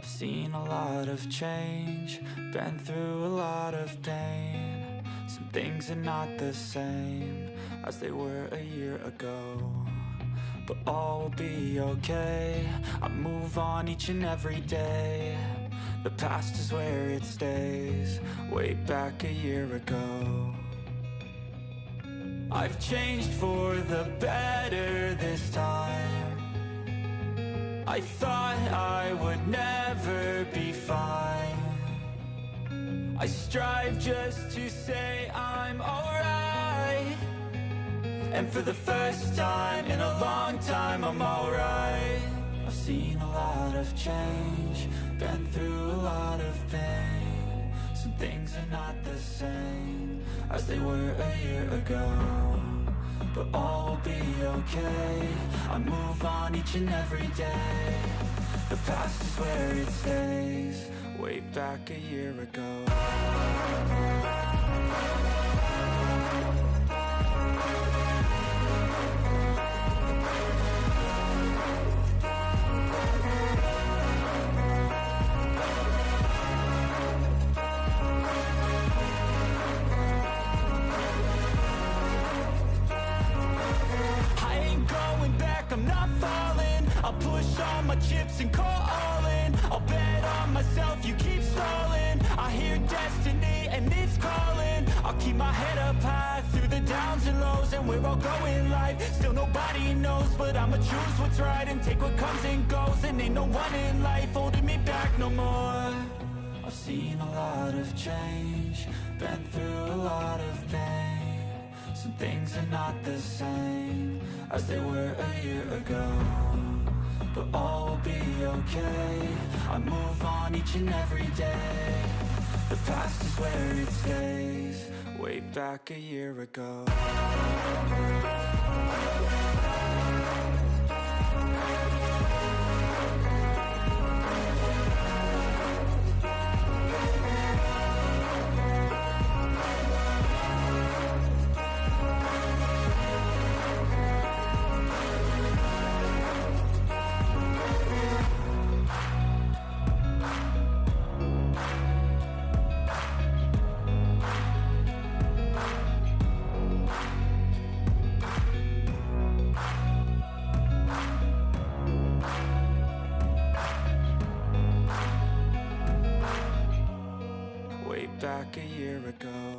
I've seen a lot of change, been through a lot of pain. Some things are not the same as they were a year ago, but all will be okay. I move on each and every day. The past is where it stays, way back a year ago. I've changed for the better this time. I thought I would never be fine. I strive just to say I'm alright, and for the first time in a long time I'm alright. I've seen a lot of change, been through a lot of pain. Some things are not the same as they were a year ago, but all will be okay. I move on each and every day. The past is where it stays, way back a year ago. I'm not falling, I'll push all my chips and call all in. I'll bet on myself, you keep stalling. I hear destiny and it's calling. I'll keep my head up high through the downs and lows, and we're all going life. Still nobody knows, but I'ma choose what's right and take what comes and goes. And ain't no one in life holding me back no more. I've seen a lot of change, been through a lot of pain. Some things are not the same as they were a year ago, but all will be okay. I move on each and every day. The past is where it stays, way back a year ago. Back a year ago.